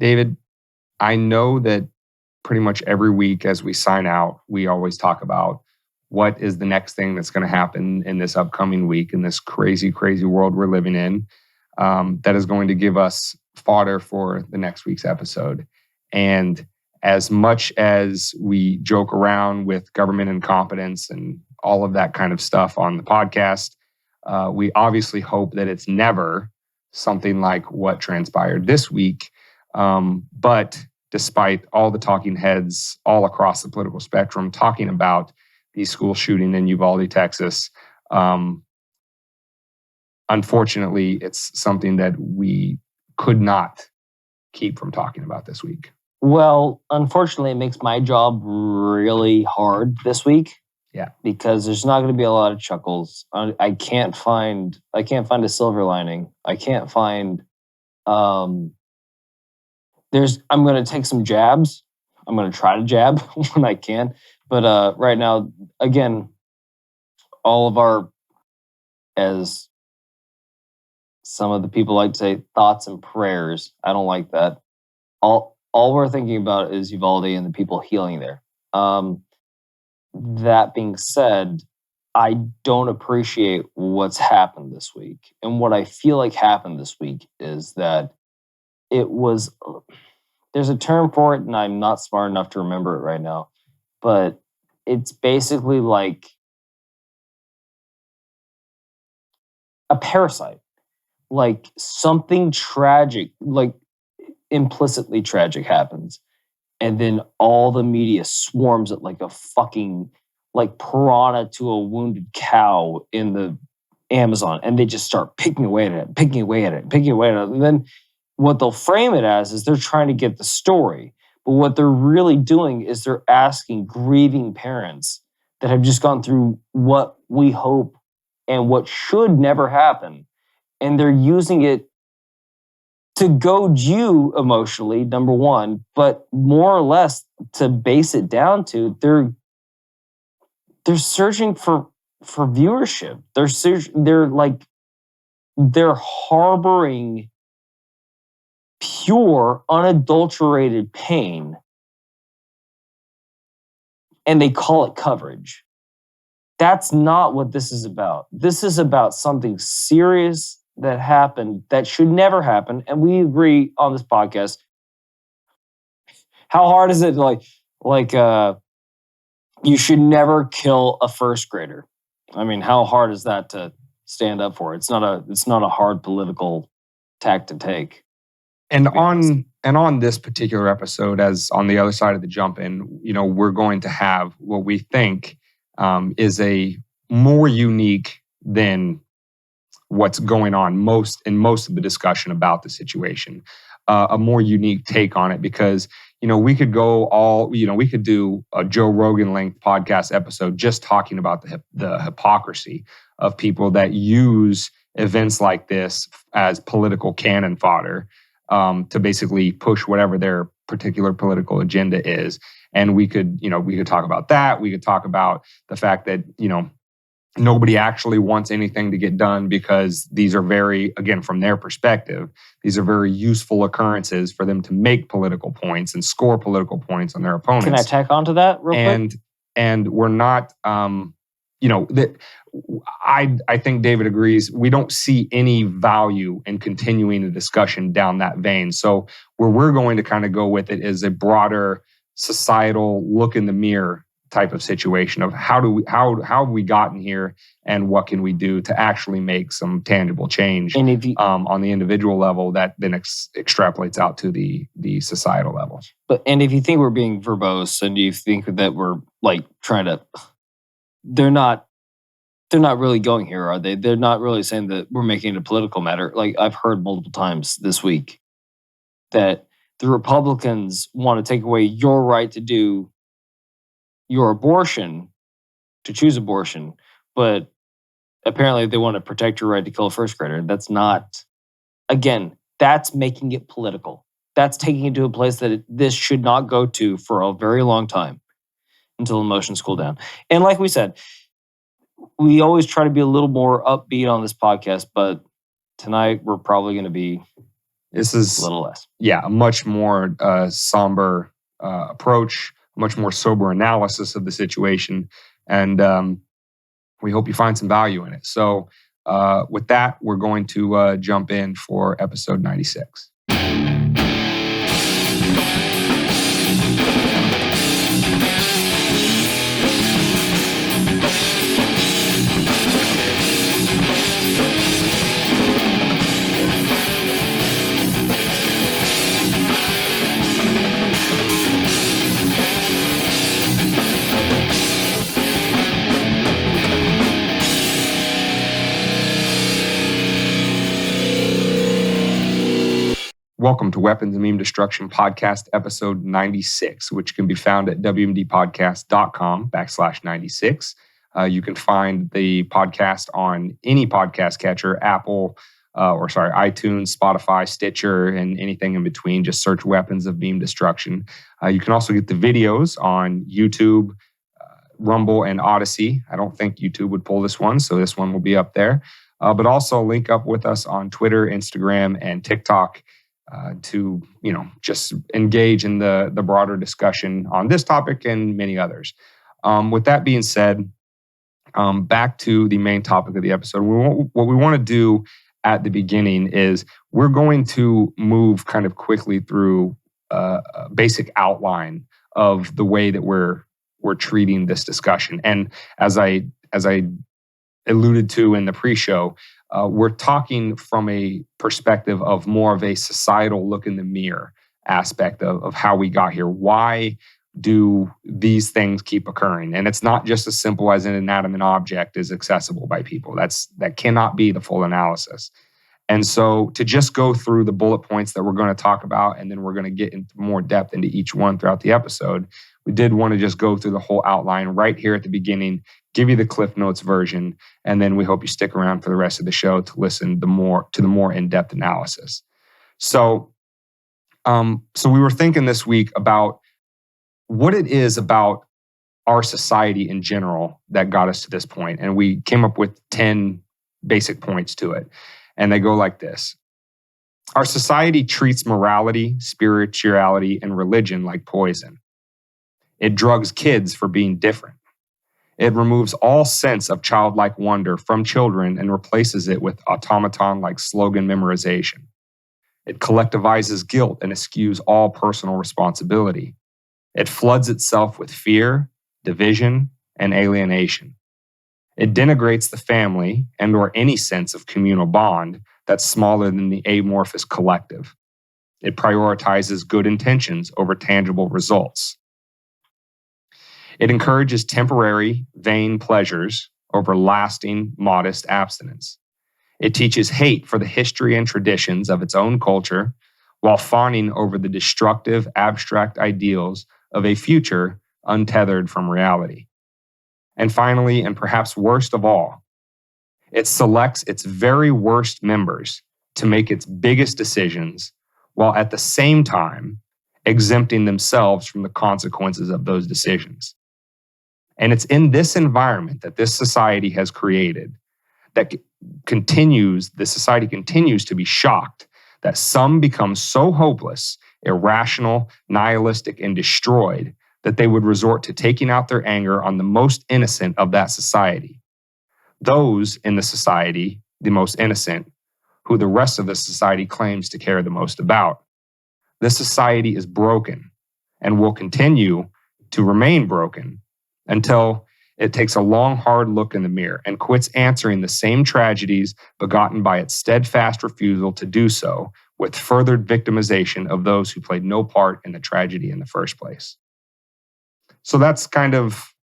David, I know that pretty much every week as we sign out, we always talk about what is the next thing that's going to happen in this upcoming week in this crazy, crazy world we're living in, that is going to give us fodder for the next week's episode. And as much as we joke around with government incompetence and all of that kind of stuff on the podcast, we obviously hope that it's never something like what transpired this week. But despite all the talking heads all across the political spectrum talking about the school shooting in Uvalde, Texas, unfortunately, it's something that we could not keep from talking about this week. Well, unfortunately, it makes my job really hard this week. Yeah, because there's not going to be a lot of chuckles. I can't find a silver lining. I can't find. I'm going to take some jabs. I'm going to try to jab when I can. But right now, again, all of our, as some of the people like to say, thoughts and prayers. I don't like that. All we're thinking about is Uvalde and the people healing there. That being said, I don't appreciate what's happened this week. And what I feel like happened this week is that there's a term for it, and I'm not smart enough to remember it right now, but it's basically like a parasite. Like something tragic, like implicitly tragic happens. And then all the media swarms it like a fucking, like piranha to a wounded cow in the Amazon. And they just start picking away at it. And then what they'll frame it as is they're trying to get the story. But what they're really doing is they're asking grieving parents that have just gone through what we hope and what should never happen. And they're using it to goad you emotionally, number one, but more or less to base it down to, they're searching for viewership. They're harboring pure, unadulterated pain, and they call it coverage. That's not what this is about. This is about something serious that happened that should never happen. And we agree on this podcast. How hard is it? You should never kill a first grader. I mean, how hard is that to stand up for? It's not a hard political tack to take. And on this particular episode, as on the other side of the jump in, we're going to have what we think is a more unique than what's going on in most of the discussion about the situation, a more unique take on it, because we could we could do a Joe Rogan length podcast episode just talking about the hypocrisy of people that use events like this as political cannon fodder to basically push whatever their particular political agenda is. And we could talk about that. We could talk about the fact that nobody actually wants anything to get done because these are very, again, from their perspective, these are very useful occurrences for them to make political points and score political points on their opponents. Can I tack onto that real quick? And we're not, I think David agrees, we don't see any value in continuing the discussion down that vein. So where we're going to kind of go with it is a broader societal look in the mirror type of situation of how have we gotten here and what can we do to actually make some tangible change on the individual level that then extrapolates out to the societal level. And if you think we're being verbose and you think that we're like trying to, they're not really going here, are they? They're not really saying that we're making it a political matter. Like I've heard multiple times this week that the Republicans want to take away your right to do your abortion, to choose abortion, but apparently they want to protect your right to kill a first grader. That's not, again, that's making it political. That's taking it to a place that this should not go to for a very long time until emotions cool down. And like we said, we always try to be a little more upbeat on this podcast, but tonight we're probably going to be This A is, little less. a much more somber approach, a much more sober analysis of the situation. And we hope you find some value in it. So with that, we're going to jump in for episode 96. Welcome to Weapons and Meme Destruction Podcast, episode 96, which can be found at wmdpodcast.com/96. You can find the podcast on any podcast catcher, Apple, iTunes, Spotify, Stitcher, and anything in between. Just search Weapons of Meme Destruction. You can also get the videos on YouTube, Rumble, and Odyssey. I don't think YouTube would pull this one, so this one will be up there. But also link up with us on Twitter, Instagram, and TikTok. To just engage in the broader discussion on this topic and many others. With that being said, back to the main topic of the episode. What we want to do at the beginning is we're going to move kind of quickly through a basic outline of the way that we're treating this discussion. And as I alluded to in the pre-show, we're talking from a perspective of more of a societal look in the mirror aspect of how we got here. Why do these things keep occurring? And it's not just as simple as an inanimate object is accessible by people. That cannot be the full analysis. And so to just go through the bullet points that we're going to talk about, and then we're going to get into more depth into each one throughout the episode, we did want to just go through the whole outline right here at the beginning, give you the Cliff Notes version, and then we hope you stick around for the rest of the show to listen to the more in-depth analysis. So we were thinking this week about what it is about our society in general that got us to this point, and we came up with 10 basic points to it. And they go like this. Our society treats morality, spirituality, and religion like poison. It drugs kids for being different. It removes all sense of childlike wonder from children and replaces it with automaton-like slogan memorization. It collectivizes guilt and eschews all personal responsibility. It floods itself with fear, division, and alienation. It denigrates the family and or any sense of communal bond that's smaller than the amorphous collective. It prioritizes good intentions over tangible results. It encourages temporary, vain pleasures over lasting, modest abstinence. It teaches hate for the history and traditions of its own culture while fawning over the destructive, abstract ideals of a future untethered from reality. And finally, and perhaps worst of all, it selects its very worst members to make its biggest decisions while at the same time exempting themselves from the consequences of those decisions. And it's in this environment that this society has created that the society continues to be shocked that some become so hopeless, irrational, nihilistic, and destroyed that they would resort to taking out their anger on the most innocent of that society. Those in the society, the most innocent, who the rest of the society claims to care the most about. This society is broken and will continue to remain broken until it takes a long, hard look in the mirror and quits answering the same tragedies begotten by its steadfast refusal to do so with further victimization of those who played no part in the tragedy in the first place. So that's kind of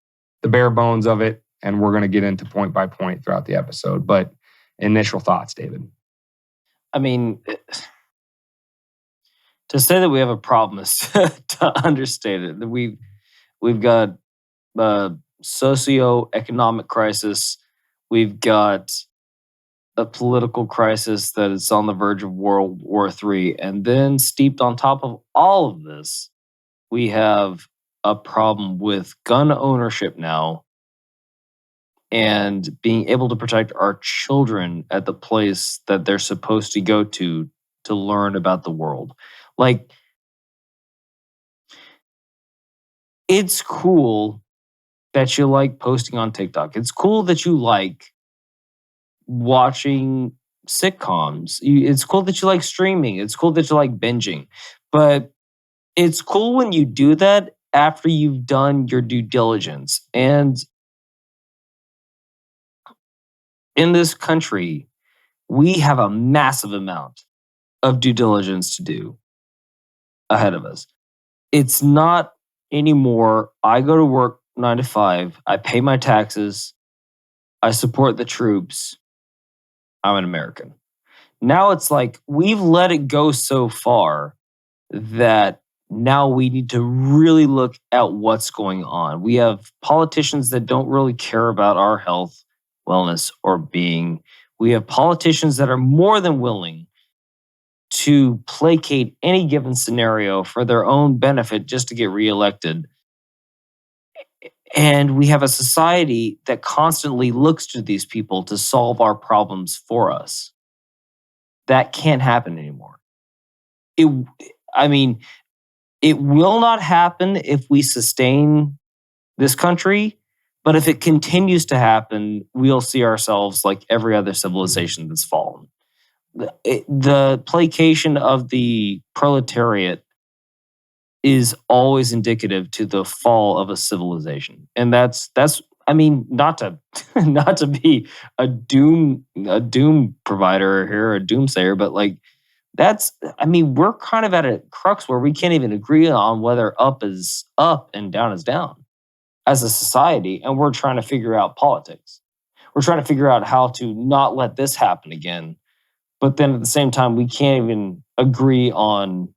the bare bones of it, and we're going to get into point by point throughout the episode. But initial thoughts, David? I mean, to say that we have a problem is to understate it. We've got a socio-economic crisis. We've got a political crisis that is on the verge of World War III. And then steeped on top of all of this, we have a problem with gun ownership now and being able to protect our children at the place that they're supposed to go to to learn about the world. Like, it's cool that you like posting on TikTok. It's cool that you like watching sitcoms. It's cool that you like streaming. It's cool that you like binging. But it's cool when you do that after you've done your due diligence. And in this country, we have a massive amount of due diligence to do ahead of us. It's not anymore, I go to work 9 to 5, I pay my taxes, I support the troops, I'm an American. Now it's like we've let it go so far that now we need to really look at what's going on. We have politicians that don't really care about our health, wellness, or being. We have politicians that are more than willing to placate any given scenario for their own benefit just to get reelected. And we have a society that constantly looks to these people to solve our problems for us. That can't happen anymore. It will not happen if we sustain this country, but if it continues to happen, we'll see ourselves like every other civilization that's fallen. The placation of the proletariat is always indicative to the fall of a civilization. And that's not to not to be a doom provider here, a doomsayer, but like we're kind of at a crux where we can't even agree on whether up is up and down is down as a society, and we're trying to figure out politics. We're trying to figure out how to not let this happen again. But then at the same time, we can't even agree on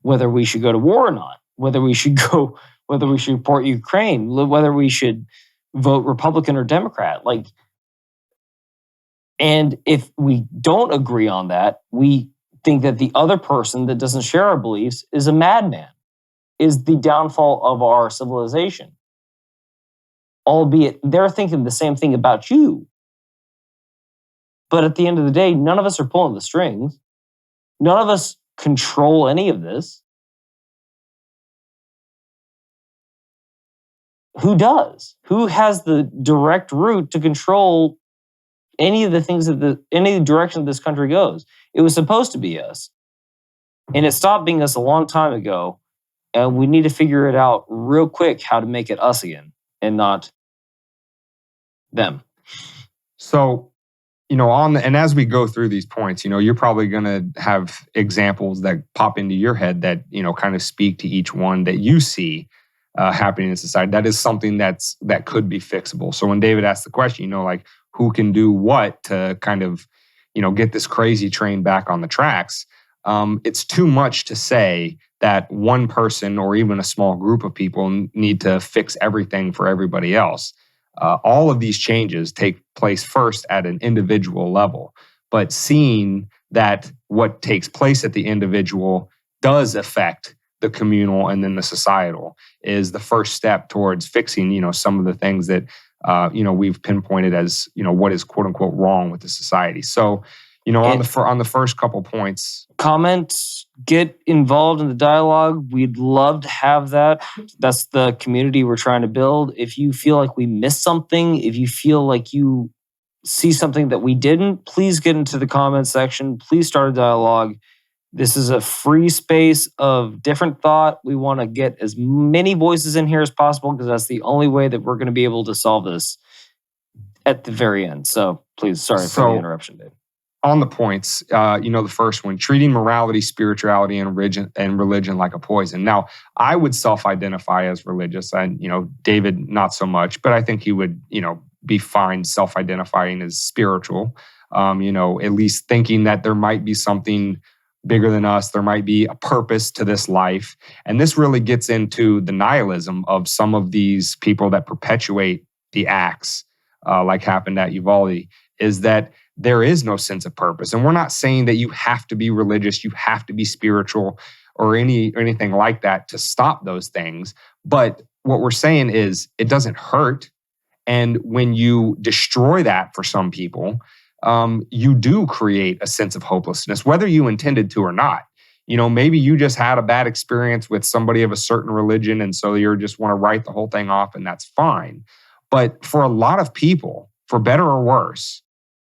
whether we should go to war or not, whether we should support Ukraine, whether we should vote Republican or Democrat. And if we don't agree on that, we think that the other person that doesn't share our beliefs is a madman, is the downfall of our civilization. Albeit they're thinking the same thing about you. But at the end of the day, none of us are pulling the strings. None of us control any of this. Who does? Who has the direct route to control any of the things any direction this country goes? It was supposed to be us. And it stopped being us a long time ago. And we need to figure it out real quick how to make it us again and not them. So, and as we go through these points, you're probably going to have examples that pop into your head that, kind of speak to each one that you see happening in society. That is something that could be fixable. So when David asked the question, who can do what to kind of, get this crazy train back on the tracks, it's too much to say that one person or even a small group of people need to fix everything for everybody else. All of these changes take place first at an individual level, but seeing that what takes place at the individual does affect the communal and then the societal is the first step towards fixing, some of the things that, we've pinpointed as, what is quote unquote wrong with the society. So, on the first couple points. Comment, get involved in the dialogue. We'd love to have that. That's the community we're trying to build. If you feel like we missed something, if you feel like you see something that we didn't, please get into the comment section. Please start a dialogue. This is a free space of different thought. We want to get as many voices in here as possible because that's the only way that we're going to be able to solve this at the very end. So please, sorry for the interruption, Dave. On the points, the first one, treating morality, spirituality, and religion like a poison. Now, I would self-identify as religious, and David not so much, but I think he would, be fine self-identifying as spiritual. At least thinking that there might be something bigger than us, there might be a purpose to this life, and this really gets into the nihilism of some of these people that perpetuate the acts, like happened at Uvalde, is that there is no sense of purpose. And we're not saying that you have to be religious, you have to be spiritual or anything like that to stop those things. But what we're saying is it doesn't hurt. And when you destroy that for some people, you do create a sense of hopelessness, whether you intended to or not. Maybe you just had a bad experience with somebody of a certain religion, and so you just want to write the whole thing off, and that's fine. But for a lot of people, for better or worse,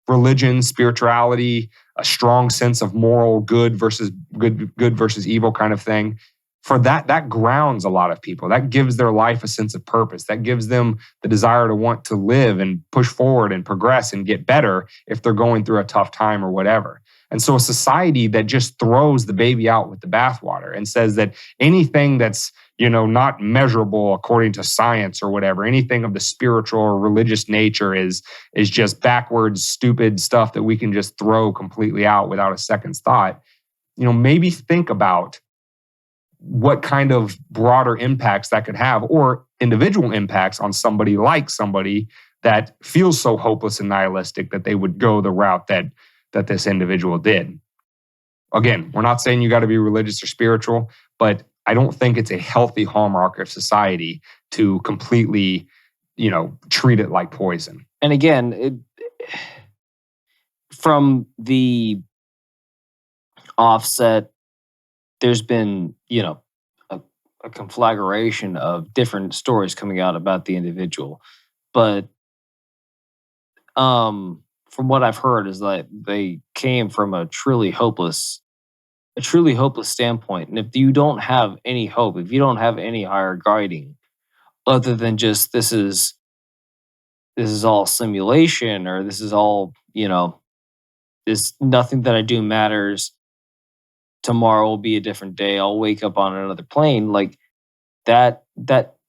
religion, spirituality, a strong sense of moral good versus evil kind of thing, for that grounds a lot of people. That gives their life a sense of purpose. That gives them the desire to want to live and push forward and progress and get better if they're going through a tough time or whatever. And so a society that just throws the baby out with the bathwater and says that anything that's not measurable according to science or whatever, anything of the spiritual or religious nature is just backwards, stupid stuff that we can just throw completely out without a second's thought. Maybe think about what kind of broader impacts that could have, or individual impacts on somebody that feels so hopeless and nihilistic that they would go the route that this individual did. Again, we're not saying you got to be religious or spiritual, but I don't think it's a healthy hallmark of society to completely, treat it like poison. And again, from the offset, there's been, a conflagration of different stories coming out about the individual. But from what I've heard is that they came from a truly hopeless standpoint. And if you don't have any hope, if you don't have any higher guiding other than just this is all simulation, or this is all, this nothing that I do matters. Tomorrow will be a different day. I'll wake up on another plane. Like that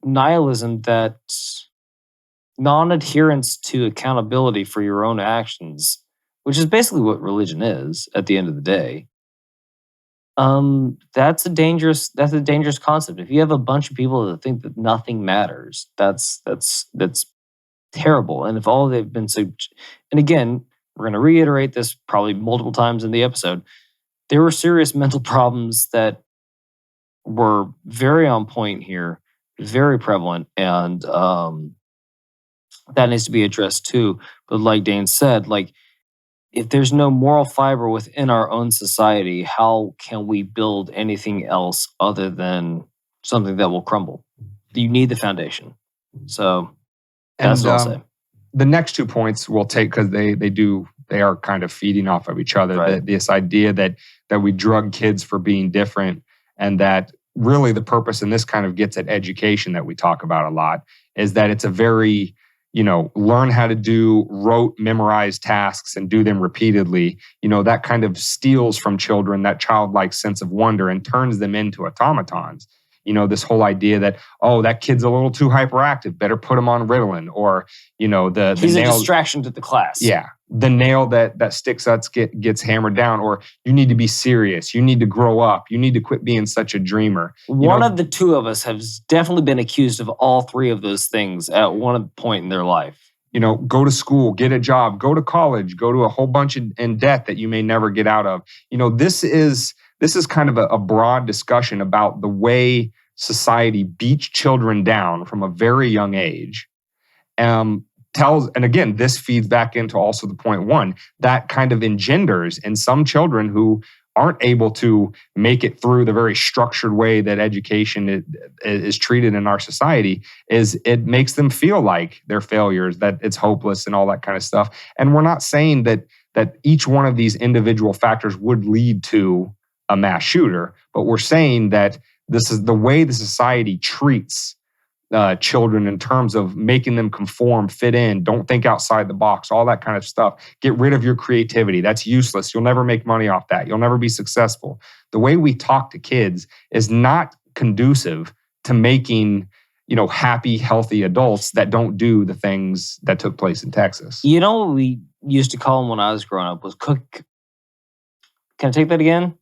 nihilism, that non-adherence to accountability for your own actions, which is basically what religion is at the end of the day. That's a dangerous concept. If you have a bunch of people that think that nothing matters, that's terrible. And if all they've been and again, we're going to reiterate this probably multiple times in the episode, there were serious mental problems that were very on point here, very prevalent, and that needs to be addressed too. But like Dane said, if there's no moral fiber within our own society, how can we build anything else other than something that will crumble? You need the foundation. So that's what I'll say. The next 2 points we'll take because they are kind of feeding off of each other. Right. This idea that we drug kids for being different, and that really the purpose, and this kind of gets at education that we talk about a lot, is that it's a very, learn how to do rote, memorized tasks and do them repeatedly. That kind of steals from children that childlike sense of wonder and turns them into automatons. This whole idea that, that kid's a little too hyperactive, better put him on Ritalin, or, he's a distraction to the class. Yeah. The nail that sticks out gets hammered down, or you need to be serious. You need to grow up. You need to quit being such a dreamer. One of the two of us has definitely been accused of all three of those things at one point in their life. Go to school, get a job, go to college, go to a whole bunch in debt that you may never get out of. This is kind of a broad discussion about the way society beats children down from a very young age. And again, this feeds back into also the point one, that kind of engenders in some children who aren't able to make it through the very structured way that education is treated in our society, is it makes them feel like they're failures, that it's hopeless and all that kind of stuff. And we're not saying that each one of these individual factors would lead to a mass shooter, but we're saying that this is the way the society treats children in terms of making them conform, fit in, don't think outside the box, all that kind of stuff. Get rid of your creativity. That's useless. You'll never make money off that. You'll never be successful. The way we talk to kids is not conducive to making, happy, healthy adults that don't do the things that took place in Texas. What we used to call them when I was growing up was Can I take that again?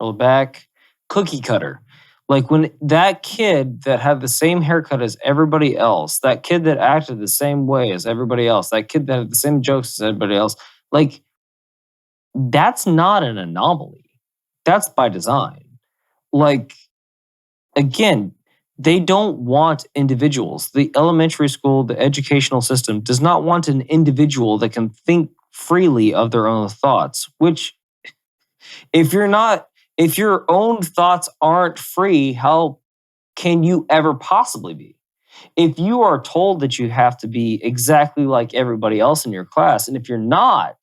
Roll it back. Cookie cutter. Like when that kid that had the same haircut as everybody else, that kid that acted the same way as everybody else, that kid that had the same jokes as everybody else, that's not an anomaly. That's by design. Again, they don't want individuals. The elementary school, the educational system does not want an individual that can think freely of their own thoughts, which if your own thoughts aren't free, how can you ever possibly be? If you are told that you have to be exactly like everybody else in your class, and if you're not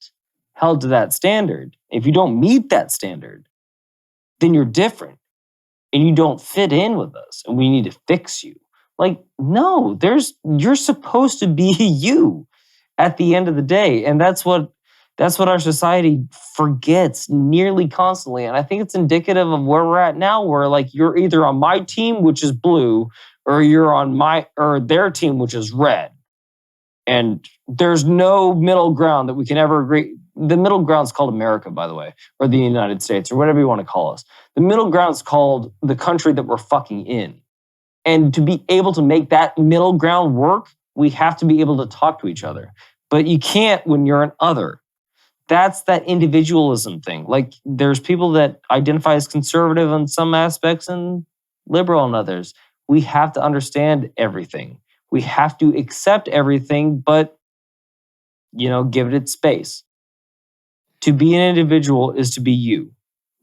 held to that standard, if you don't meet that standard, then you're different and you don't fit in with us and we need to fix you. Like, no, you're supposed to be you at the end of the day. And that's what our society forgets nearly constantly. And I think it's indicative of where we're at now, where like you're either on my team, which is blue, or you're on their team, which is red. And there's no middle ground that we can ever agree. The middle ground's called America, by the way, or the United States, or whatever you want to call us. The middle ground's called the country that we're fucking in. And to be able to make that middle ground work, we have to be able to talk to each other. But you can't when you're an other. That's that individualism thing. Like there's people that identify as conservative on some aspects and liberal on others. We have to understand everything. We have to accept everything, but give it its space. To be an individual is to be you.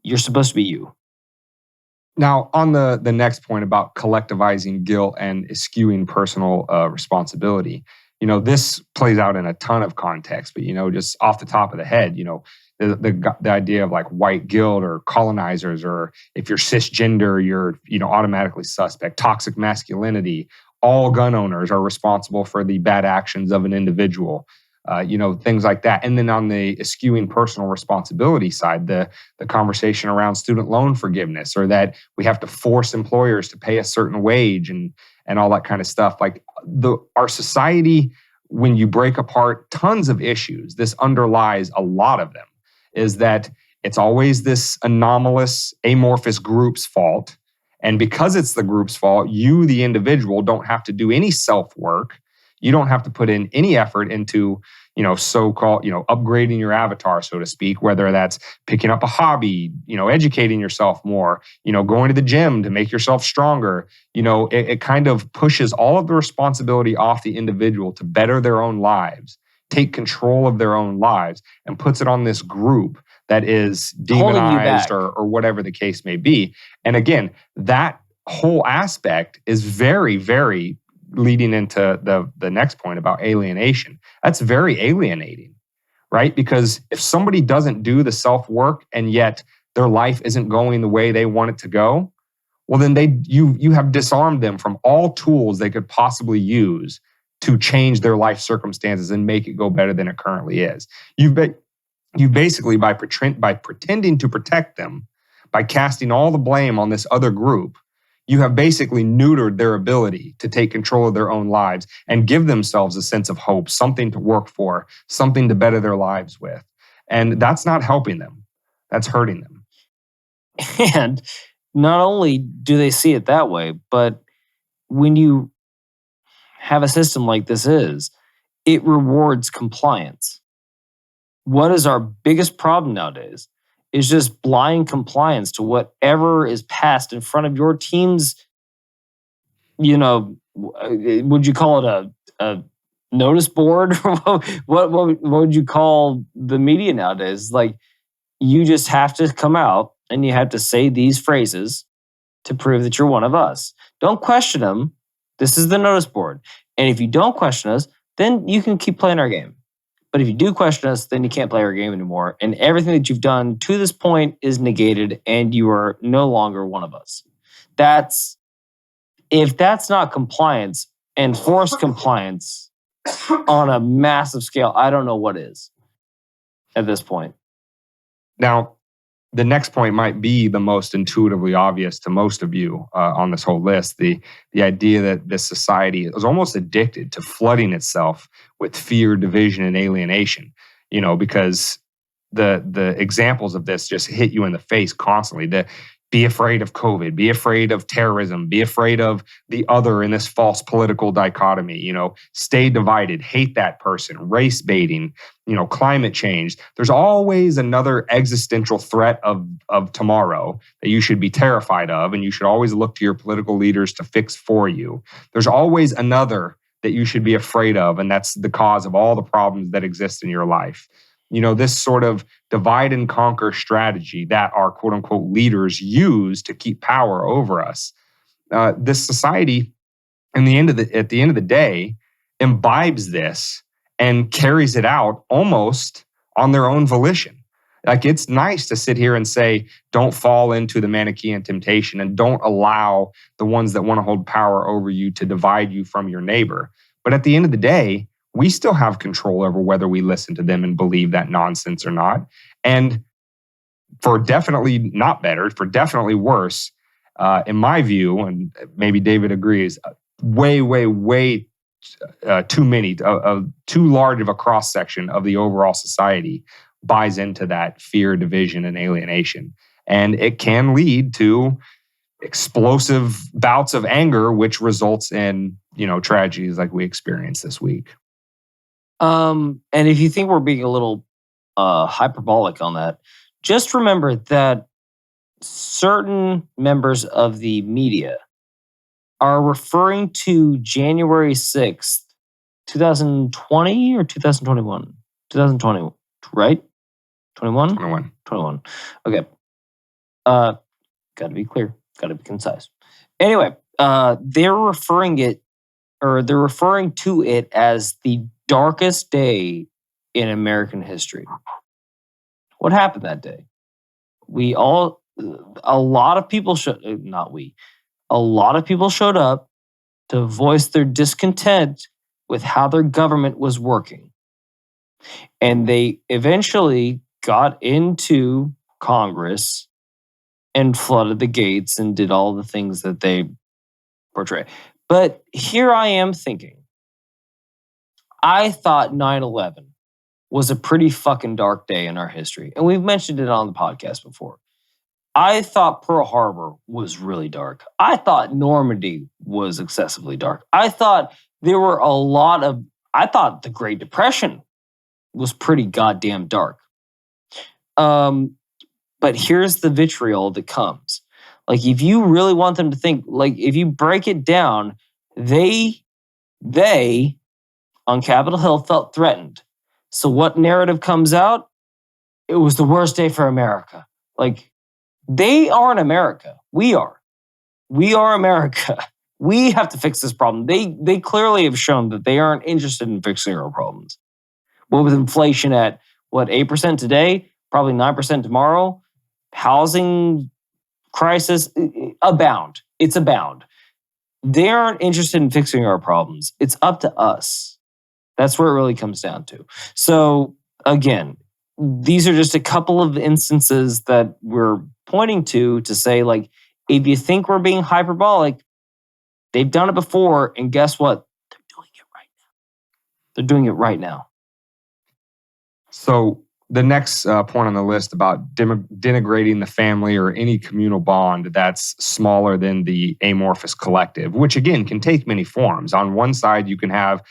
You're supposed to be you. Now, on the next point about collectivizing guilt and eschewing personal responsibility, this plays out in a ton of context, but, just off the top of the head, the idea of like white guilt or colonizers, or if you're cisgender, you're, automatically suspect, toxic masculinity, all gun owners are responsible for the bad actions of an individual. Things like that. And then on the eschewing personal responsibility side, the conversation around student loan forgiveness, or that we have to force employers to pay a certain wage and all that kind of stuff. Like our society, when you break apart tons of issues, this underlies a lot of them, is that it's always this anomalous, amorphous group's fault. And because it's the group's fault, you, the individual, don't have to do any self-work. You don't have to put in any effort into, so-called, upgrading your avatar, so to speak, whether that's picking up a hobby, educating yourself more, going to the gym to make yourself stronger. It kind of pushes all of the responsibility off the individual to better their own lives, take control of their own lives, and puts it on this group that is demonized or whatever the case may be. And again, that whole aspect is very, very leading into the next point about alienation. That's very alienating, right? Because if somebody doesn't do the self-work and yet their life isn't going the way they want it to go, well, then you have disarmed them from all tools they could possibly use to change their life circumstances and make it go better than it currently is. You basically, by pretending to protect them, by casting all the blame on this other group, you have basically neutered their ability to take control of their own lives and give themselves a sense of hope, something to work for, something to better their lives with. And that's not helping them. That's hurting them. And not only do they see it that way, but when you have a system like this it rewards compliance. What is our biggest problem nowadays? Is just blind compliance to whatever is passed in front of your team's, would you call it a notice board? what would you call the media nowadays? Like, you just have to come out and you have to say these phrases to prove that you're one of us. Don't question them. This is the notice board. And if you don't question us, then you can keep playing our game. But if you do question us, then you can't play our game anymore. And everything that you've done to this point is negated and you are no longer one of us. If that's not compliance and forced compliance on a massive scale, I don't know what is at this point. Now, the next point might be the most intuitively obvious to most of you on this whole list. The idea that this society is almost addicted to flooding itself with fear, division, and alienation. Because the examples of this just hit you in the face constantly. Be afraid of COVID, be afraid of terrorism, be afraid of the other in this false political dichotomy, stay divided, hate that person, race baiting, climate change. There's always another existential threat of tomorrow that you should be terrified of, and you should always look to your political leaders to fix for you. There's always another that you should be afraid of, and that's the cause of all the problems that exist in your life. this sort of divide and conquer strategy that our quote unquote leaders use to keep power over us. This society, at the end of the day, imbibes this and carries it out almost on their own volition. Like, it's nice to sit here and say, don't fall into the Manichaean temptation and don't allow the ones that want to hold power over you to divide you from your neighbor. But at the end of the day, we still have control over whether we listen to them and believe that nonsense or not. And for definitely not better, for definitely worse, in my view, and maybe David agrees, way too many, too large of a cross section of the overall society buys into that fear, division, and alienation. And it can lead to explosive bouts of anger, which results in, tragedies like we experienced this week. And if you think we're being a little hyperbolic on that, just remember that certain members of the media are referring to January 6th, 2020 or 2021? 2020, right? 21? 21. Okay. Got to be clear. Got to be concise. Anyway, they're referring to it as the darkest day in American history. What happened that day? A lot of people showed up to voice their discontent with how their government was working. And they eventually got into Congress and flooded the gates and did all the things that they portray. But here I am thinking, I thought 9/11 was a pretty fucking dark day in our history. And we've mentioned it on the podcast before. I thought Pearl Harbor was really dark. I thought Normandy was excessively dark. I thought I thought the Great Depression was pretty goddamn dark. But here's the vitriol that comes. Like, if you really want them to think, like, if you break it down, they on Capitol Hill felt threatened. So what narrative comes out? It was the worst day for America. Like, they aren't America. We are. We are America. We have to fix this problem. They clearly have shown that they aren't interested in fixing our problems. Well, with inflation at, 8% today, probably 9% tomorrow, housing crisis, abound. It's abound. They aren't interested in fixing our problems. It's up to us. That's where it really comes down to. So, again, these are just a couple of instances that we're pointing to say, like, if you think we're being hyperbolic, they've done it before, and guess what? They're doing it right now. They're doing it right now. So the next point on the list about denigrating the family or any communal bond that's smaller than the amorphous collective, which again can take many forms. On one side, you can have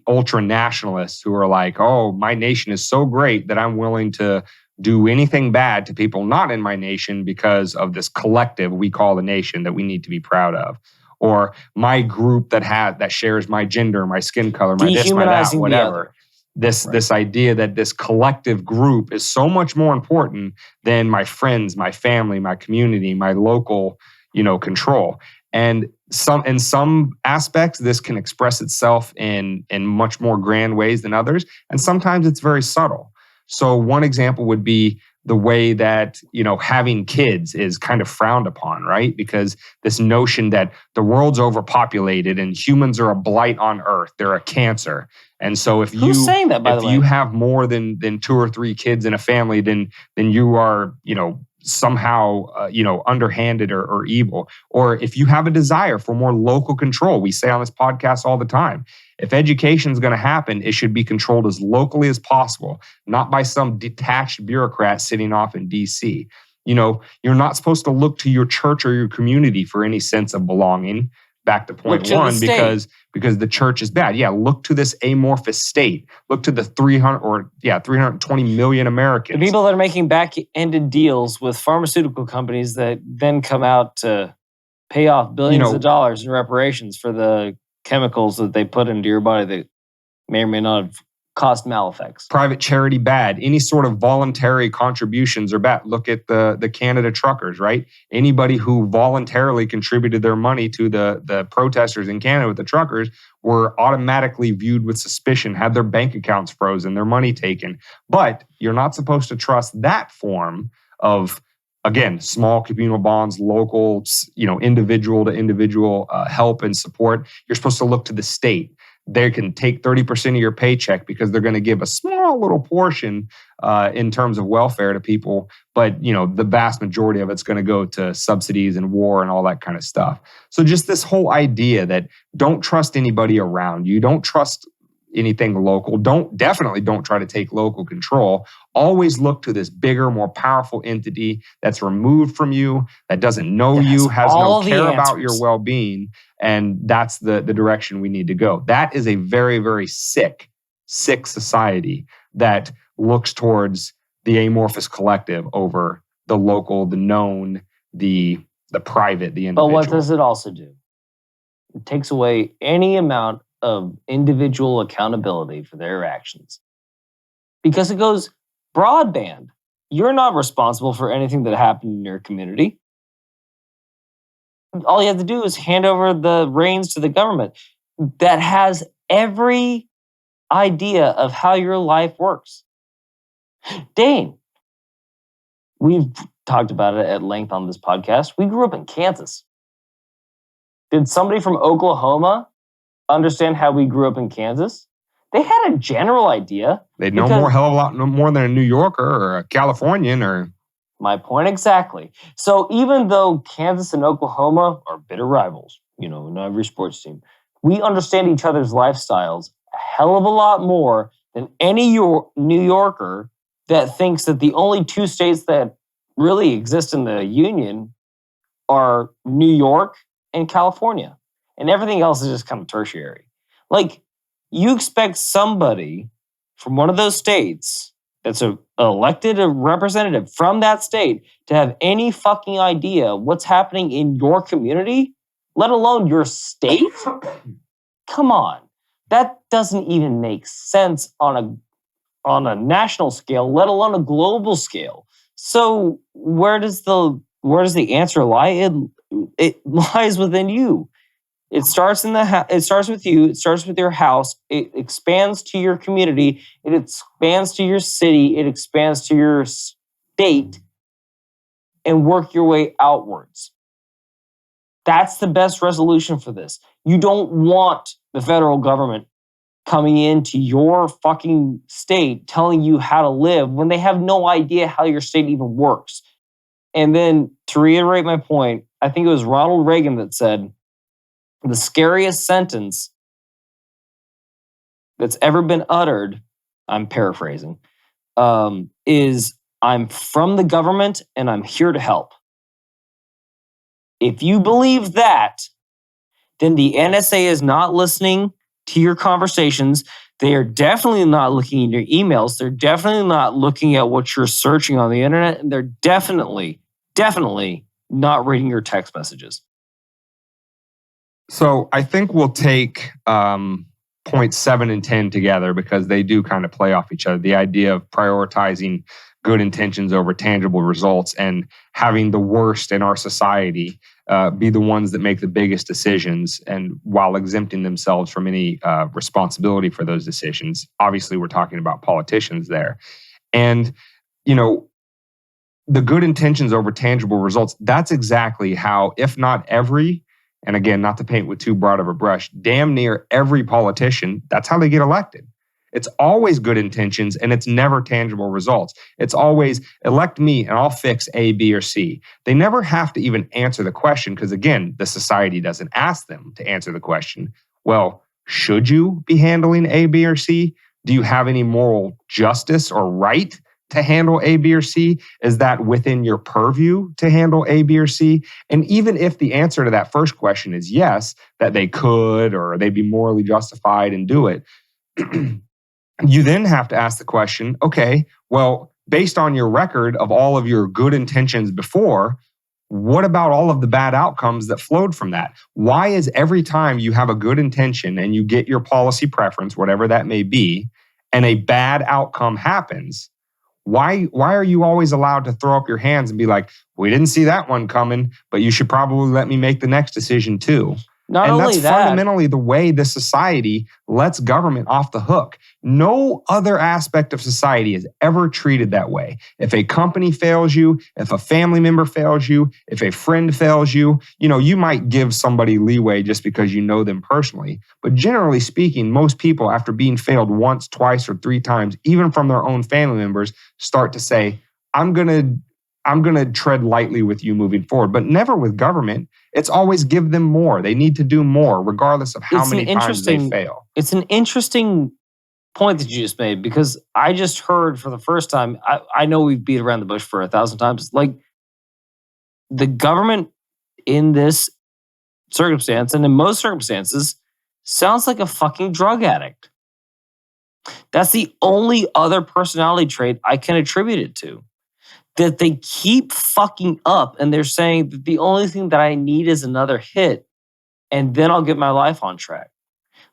ultra-nationalists who are like, oh, my nation is so great that I'm willing to do anything bad to people not in my nation because of this collective we call the nation that we need to be proud of. Or my group that shares my gender, my skin color, my this, my that, whatever. This idea that this collective group is so much more important than my friends, my family, my community, my local, control. And in some aspects, this can express itself in much more grand ways than others. And sometimes it's very subtle. So one example would be the way that, having kids is kind of frowned upon, right? Because this notion that the world's overpopulated and humans are a blight on Earth, they're a cancer. And so Who's saying that, by the way? you have more than 2 or 3 kids in a family, then you are, somehow, underhanded or evil. Or if you have a desire for more local control, we say on this podcast all the time, if education is going to happen, it should be controlled as locally as possible, not by some detached bureaucrat sitting off in DC. You're not supposed to look to your church or your community for any sense of belonging. Back to point one, because the church is bad. Yeah, look to this amorphous state. Look to the 320 million Americans. The people that are making back-ended deals with pharmaceutical companies that then come out to pay off billions of dollars in reparations for the chemicals that they put into your body that may or may not have cost maleffects. Private charity bad. Any sort of voluntary contributions are bad. Look at the Canada truckers, right? Anybody who voluntarily contributed their money to the protesters in Canada with the truckers were automatically viewed with suspicion, had their bank accounts frozen, their money taken. But you're not supposed to trust that form of, again, small communal bonds, local, individual to individual help and support. You're supposed to look to the state. They can take 30% of your paycheck because they're going to give a small little portion in terms of welfare to people. But, the vast majority of it's going to go to subsidies and war and all that kind of stuff. So just this whole idea that don't trust anybody around you, don't trust anything local, definitely don't try to take local control. Always look to this bigger, more powerful entity that's removed from you, that doesn't know you, has no care about your well-being. And that's the direction we need to go. That is a very, very sick society that looks towards the amorphous collective over the local, the known, the private, the individual. But what does it also do? It takes away any amount of individual accountability for their actions. Because it goes broadband. You're not responsible for anything that happened in your community. All you have to do is hand over the reins to the government that has every idea of how your life works. Dane, we've talked about it at length on this podcast. We grew up in Kansas. Did somebody from Oklahoma understand how we grew up in Kansas? They had a general idea. They know hell of a lot more than a New Yorker or a Californian or... My point exactly. So even though Kansas and Oklahoma are bitter rivals, in every sports team, we understand each other's lifestyles a hell of a lot more than any New Yorker that thinks that the only two states that really exist in the Union are New York and California. And everything else is just kind of tertiary. Like, you expect somebody from one of those states that's elected a representative from that state to have any fucking idea what's happening in your community, let alone your state? Come on. That doesn't even make sense on a national scale, let alone a global scale. So where does the answer lie? It lies within you. It starts it starts with you. It starts with your house. It expands to your community. It expands to your city. It expands to your state, and work your way outwards. That's the best resolution for this. You don't want the federal government coming into your fucking state telling you how to live when they have no idea how your state even works. And then to reiterate my point, I think it was Ronald Reagan that said, the scariest sentence that's ever been uttered, I'm paraphrasing, is I'm from the government and I'm here to help. If you believe that, then the NSA is not listening to your conversations. They are definitely not looking at your emails. They're definitely not looking at what you're searching on the internet. And they're definitely not reading your text messages. So I think we'll take points 7 and 10 together because they do kind of play off each other. The idea of prioritizing good intentions over tangible results and having the worst in our society be the ones that make the biggest decisions, and while exempting themselves from any responsibility for those decisions. Obviously, we're talking about politicians there. And, the good intentions over tangible results, that's exactly how, if not every, and again, not to paint with too broad of a brush, damn near every politician, that's how they get elected. It's always good intentions and it's never tangible results. It's always elect me and I'll fix A, B, or C. They never have to even answer the question because, again, the society doesn't ask them to answer the question. Well, should you be handling A, B, or C? Do you have any moral justice or right to handle A, B, or C? Is that within your purview to handle A, B, or C? And even if the answer to that first question is yes, that they could or they'd be morally justified and do it, you then have to ask the question, okay, well, based on your record of all of your good intentions before, what about all of the bad outcomes that flowed from that? Why is every time you have a good intention and you get your policy preference, whatever that may be, and a bad outcome happens, why are you always allowed to throw up your hands and be like, we didn't see that one coming, but you should probably let me make the next decision too? Not and only that's that, fundamentally the way this society lets government off the hook. No other aspect of society is ever treated that way. If a company fails you, if a family member fails you, if a friend fails you, you might give somebody leeway just because you know them personally. But generally speaking, most people, after being failed once, twice, or 3 times, even from their own family members, start to say, I'm going to tread lightly with you moving forward, but never with government. It's always give them more. They need to do more, regardless of how many times they fail. It's an interesting point that you just made, because I just heard for the first time, I know we've beat around the bush for 1,000 times, like the government in this circumstance, and in most circumstances, sounds like a fucking drug addict. That's the only other personality trait I can attribute it to. That they keep fucking up, and they're saying that the only thing that I need is another hit, and then I'll get my life on track.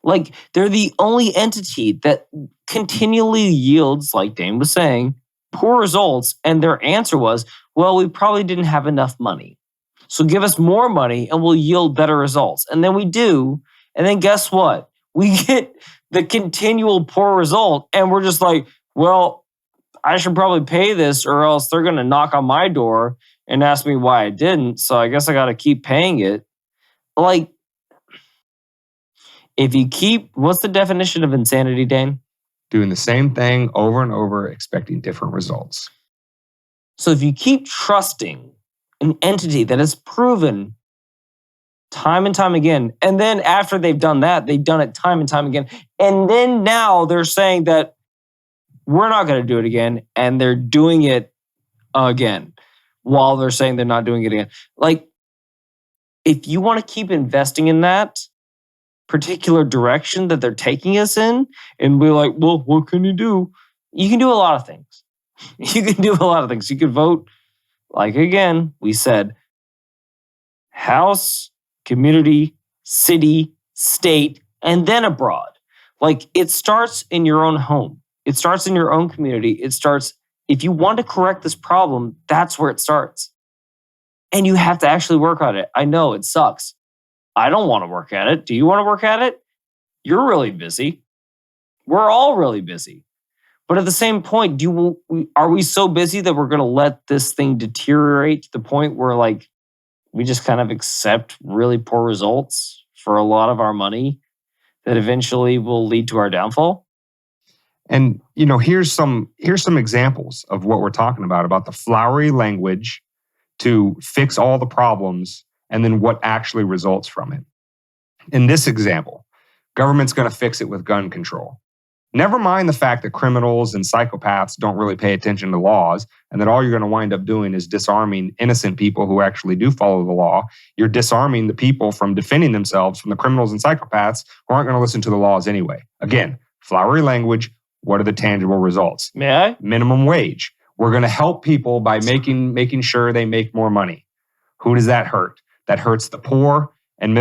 Like, they're the only entity that continually yields, like Dane was saying, poor results, and their answer was, well, we probably didn't have enough money. So give us more money and we'll yield better results. And then we do, and then guess what? We get the continual poor result, and we're just like, well, I should probably pay this or else they're going to knock on my door and ask me why I didn't. So I guess I got to keep paying it. Like, if you keep, what's the definition of insanity, Dane? Doing the same thing over and over, expecting different results. So if you keep trusting an entity that has proven time and time again, and then after they've done that, they've done it time and time again, and then now they're saying that we're not going to do it again, and they're doing it again while they're saying they're not doing it again. Like, if you want to keep investing in that particular direction that they're taking us in, and we're like, well, what can you do? You can do a lot of things. You can do a lot of things. You could vote, like, again, we said, house, community, city, state, and then abroad. Like, it starts in your own home. It starts in your own community. It starts, if you want to correct this problem, that's where it starts. And you have to actually work on it. I know it sucks. I don't want to work at it. Do you want to work at it? You're really busy. We're all really busy. But at the same point, are we so busy that we're going to let this thing deteriorate to the point where, like, we just kind of accept really poor results for a lot of our money that eventually will lead to our downfall? And, here's some examples of what we're talking about the flowery language to fix all the problems and then what actually results from it. In this example, government's going to fix it with gun control. Never mind the fact that criminals and psychopaths don't really pay attention to laws, and that all you're going to wind up doing is disarming innocent people who actually do follow the law. You're disarming the people from defending themselves from the criminals and psychopaths who aren't going to listen to the laws anyway. Again, flowery language. What are the tangible results? May I? Minimum wage. We're going to help people by making sure they make more money. Who does that hurt? That hurts the poor and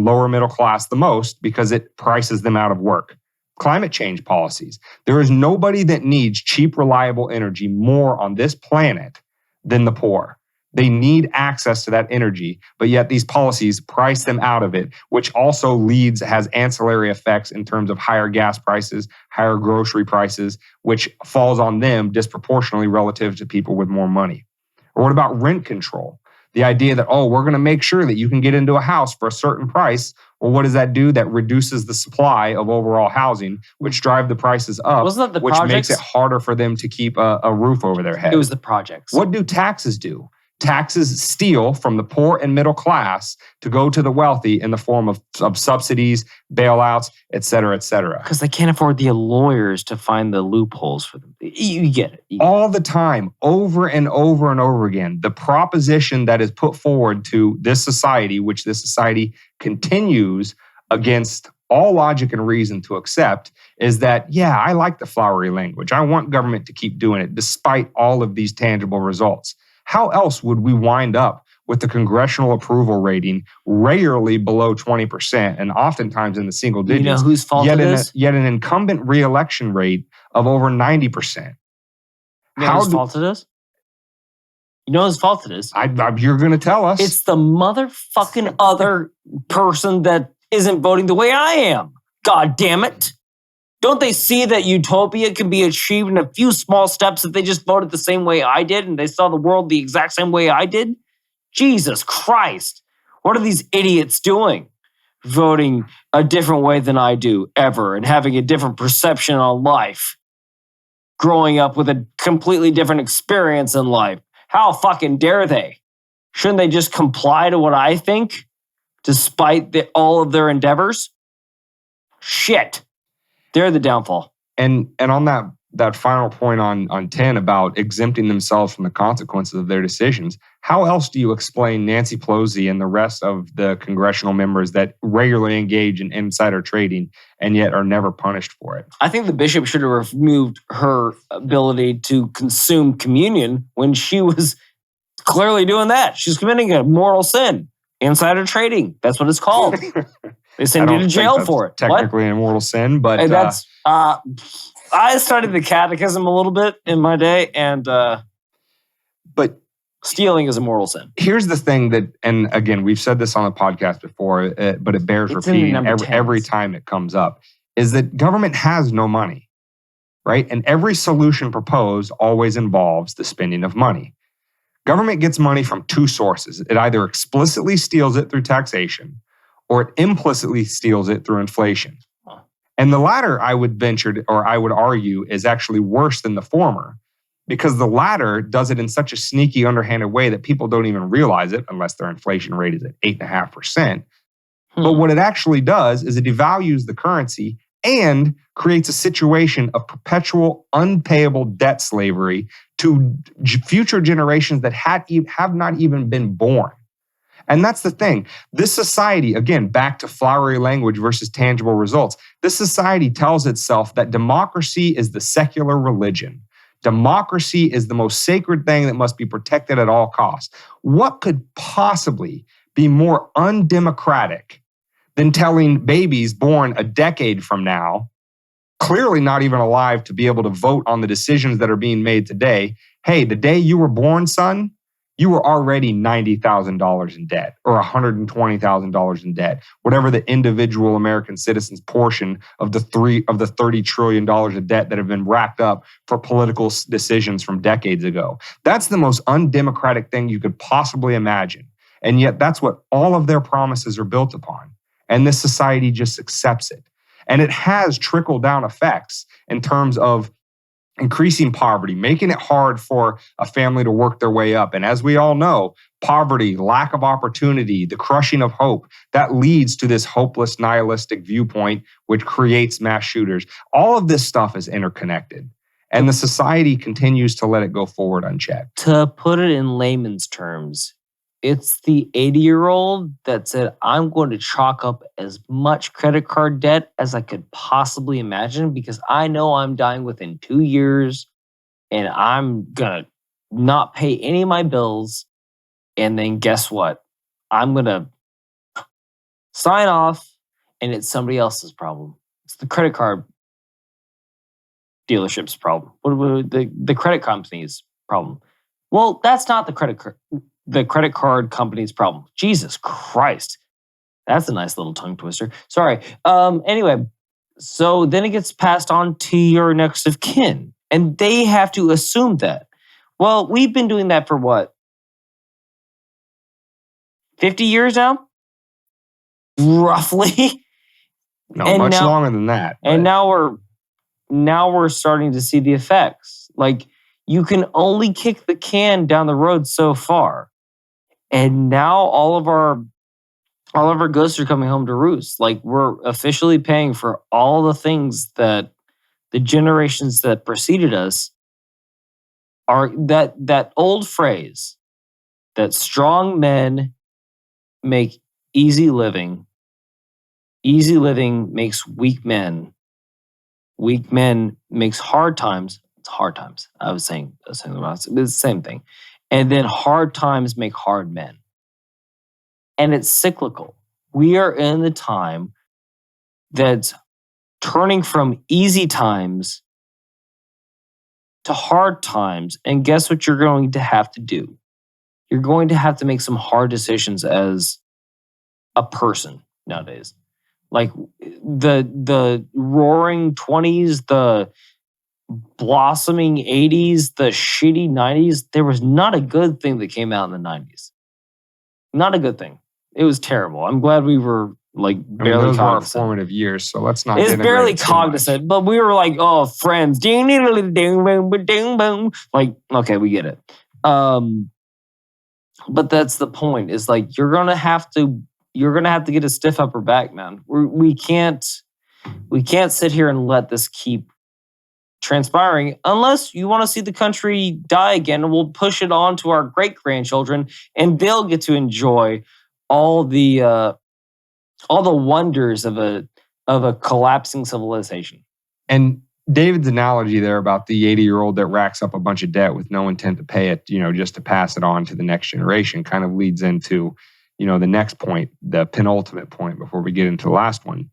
lower middle class the most, because it prices them out of work. Climate change policies. There is nobody that needs cheap, reliable energy more on this planet than the poor. They need access to that energy, but yet these policies price them out of it, which also has ancillary effects in terms of higher gas prices, higher grocery prices, which falls on them disproportionately relative to people with more money. Or what about rent control? The idea that, we're going to make sure that you can get into a house for a certain price. Well, what does that do? That reduces the supply of overall housing, which drive the prices up, Wasn't that the which projects? makes it harder for them to keep a roof over their head. It was the projects. What do taxes do? Taxes steal from the poor and middle class to go to the wealthy in the form of subsidies, bailouts, et cetera, et cetera. Because they can't afford the lawyers to find the loopholes for them. You get it. All the time, over and over and over again, the proposition that is put forward to this society, which this society continues against all logic and reason to accept, is that, yeah, I like the flowery language. I want government to keep doing it despite all of these tangible results. How else would we wind up with the congressional approval rating rarely below 20% and oftentimes in the single digits? You know whose fault it is? Yet an incumbent re-election rate of over 90%. You know whose fault it is? You know whose fault it is? You're going to tell us. It's the motherfucking other person that isn't voting the way I am. God damn it. Don't they see that utopia can be achieved in a few small steps if they just voted the same way I did and they saw the world the exact same way I did? Jesus Christ. What are these idiots doing? Voting a different way than I do ever and having a different perception on life. Growing up with a completely different experience in life. How fucking dare they? Shouldn't they just comply to what I think despite all of their endeavors? Shit. They're the downfall. And on that final point on 10 about exempting themselves from the consequences of their decisions, how else do you explain Nancy Pelosi and the rest of the congressional members that regularly engage in insider trading and yet are never punished for it? I think the bishop should have removed her ability to consume communion when she was clearly doing that. She's committing a mortal sin. Insider trading. That's what it's called. They send you to jail for it. Technically an immortal sin, but and that's I studied the catechism a little bit in my day, and but stealing is a mortal sin. Here's the thing that, and again, we've said this on the podcast before, but it bears repeating every time it comes up, is that government has no money, right? And every solution proposed always involves the spending of money. Government gets money from two sources. It either explicitly steals it through taxation, or it implicitly steals it through inflation. And the latter, I would argue, is actually worse than the former, because the latter does it in such a sneaky, underhanded way that people don't even realize it unless their inflation rate is at 8.5%. But what it actually does is it devalues the currency and creates a situation of perpetual, unpayable debt slavery to future generations that have not even been born. And that's the thing. This society, again, back to flowery language versus tangible results, this society tells itself that democracy is the secular religion. Democracy is the most sacred thing that must be protected at all costs. What could possibly be more undemocratic than telling babies born a decade from now, clearly not even alive to be able to vote on the decisions that are being made today, hey, the day you were born, son, you were already $90,000 in debt or $120,000 in debt, whatever the individual American citizen's portion of the $30 trillion of debt that have been racked up for political decisions from decades ago. That's the most undemocratic thing you could possibly imagine. And yet that's what all of their promises are built upon. And this society just accepts it. And it has trickle-down effects in terms of increasing poverty, making it hard for a family to work their way up. And as we all know, poverty, lack of opportunity, the crushing of hope, that leads to this hopeless, nihilistic viewpoint, which creates mass shooters. All of this stuff is interconnected. And the society continues to let it go forward unchecked. To put it in layman's terms, it's the 80-year-old that said, I'm going to chalk up as much credit card debt as I could possibly imagine because I know I'm dying within 2 years and I'm going to not pay any of my bills. And then guess what? I'm going to sign off and it's somebody else's problem. It's the credit card dealership's problem. The credit company's problem. Well, that's not the credit card company's problem. Jesus Christ. That's a nice little tongue twister. Sorry. Anyway, so then it gets passed on to your next of kin. And they have to assume that. Well, we've been doing that for what? 50 years now? Roughly. No, and much longer than that. But. And now we're starting to see the effects. Like, you can only kick the can down the road so far. And now all of our ghosts are coming home to roost. Like, we're officially paying for all the things that the generations that preceded us are. That old phrase that strong men make easy living. Easy living makes weak men. Weak men makes hard times. It's hard times. I was saying it's the same thing. And then hard times make hard men. And it's cyclical. We are in the time that's turning from easy times to hard times. And guess what you're going to have to do? You're going to have to make some hard decisions as a person nowadays. Like the roaring 20s, the blossoming 80s, the shitty 90s, there was not a good thing that came out in the 90s. Not a good thing. It was terrible. I'm glad we were like barely those cognizant. were our formative years, so let's not. It's barely cognizant, but we were like, oh, friends. Like, okay, we get it. But that's the point. Is like you're gonna have to get a stiff upper back, man. We can't sit here and let this keep transpiring unless you want to see the country die again, and we'll push it on to our great grandchildren, and they'll get to enjoy all the wonders of a collapsing civilization. And David's analogy there about the 80-year-old that racks up a bunch of debt with no intent to pay it, just to pass it on to the next generation, kind of leads into, the next point, the penultimate point before we get into the last one,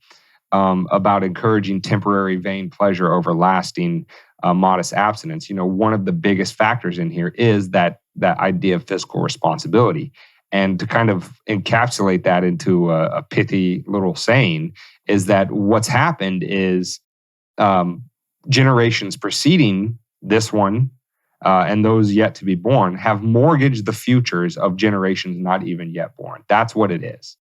about encouraging temporary vain pleasure over lasting modest abstinence. One of the biggest factors in here is that idea of fiscal responsibility. And to kind of encapsulate that into a pithy little saying is that what's happened is generations preceding this one and those yet to be born have mortgaged the futures of generations not even yet born. That's what it is.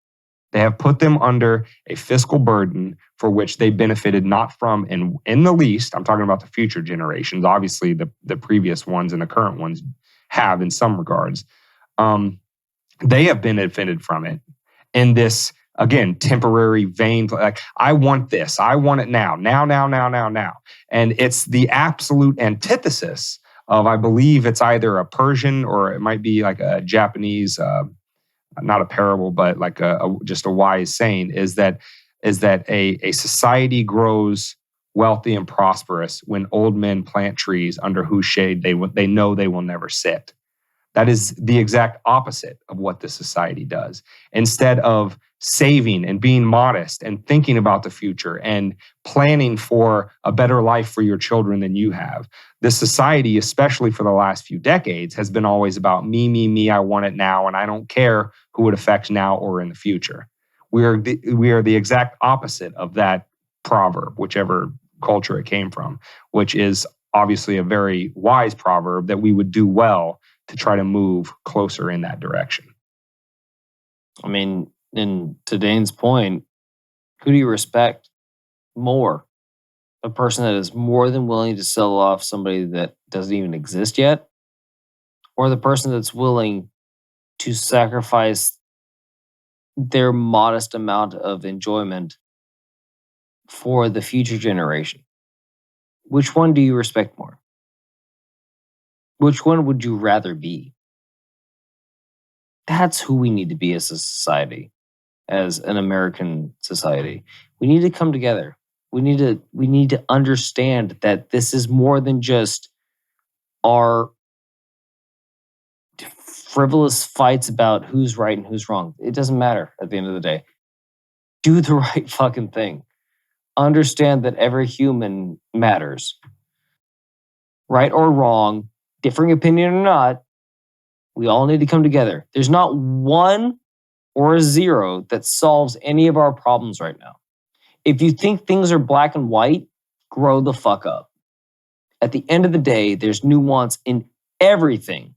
They have put them under a fiscal burden for which they benefited not from in the least. I'm talking about the future generations. Obviously, the previous ones and the current ones have in some regards. They have benefited from it in this, again, temporary vain, like, I want this. I want it now. And it's the absolute antithesis of, I believe it's either a Persian or it might be like a Japanese, not a parable, but like just a wise saying, is that a society grows wealthy and prosperous when old men plant trees under whose shade they know they will never sit. That is the exact opposite of what this society does. Instead of saving and being modest and thinking about the future and planning for a better life for your children than you have, this society, especially for the last few decades, has been always about me, I want it now, and I don't care who it affects now or in the future. We are the exact opposite of that proverb, whichever culture it came from, which is obviously a very wise proverb that we would do well to try to move closer in that direction. I mean, and to Dane's point, who do you respect more? A person that is more than willing to sell off somebody that doesn't even exist yet? Or the person that's willing to sacrifice their modest amount of enjoyment for the future generation? Which one do you respect more? Which one would you rather be? That's who we need to be as a society, as an American society. We need to come together. We need to understand that this is more than just our frivolous fights about who's right and who's wrong. It doesn't matter at the end of the day. Do the right fucking thing. Understand that every human matters. Right or wrong, differing opinion or not, we all need to come together. There's not one or a zero that solves any of our problems right now. If you think things are black and white, grow the fuck up. At the end of the day, there's nuance in everything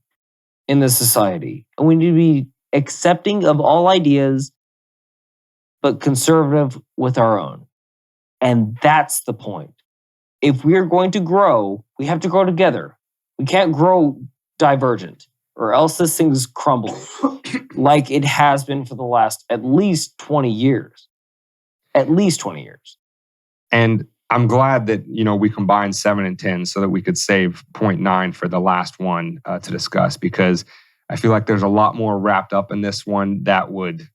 in this society. And we need to be accepting of all ideas, but conservative with our own. And that's the point. If we are going to grow, we have to grow together. We can't grow divergent, or else this thing's crumbling like it has been for the last at least 20 years. At least 20 years. And I'm glad that, we combined 7 and 10 so that we could save point 9 for the last one to discuss, because I feel like there's a lot more wrapped up in this one that would,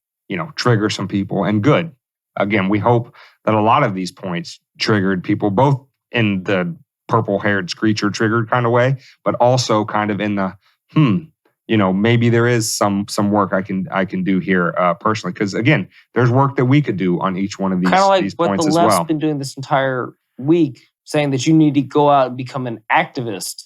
trigger some people, and good. Again, we hope that a lot of these points triggered people, both in the purple-haired screecher triggered kind of way, but also kind of in the, maybe there is some work I can do here personally. Because again, there's work that we could do on each one of these, kind of like these what points the as left's well. been doing this entire week, saying that you need to go out and become an activist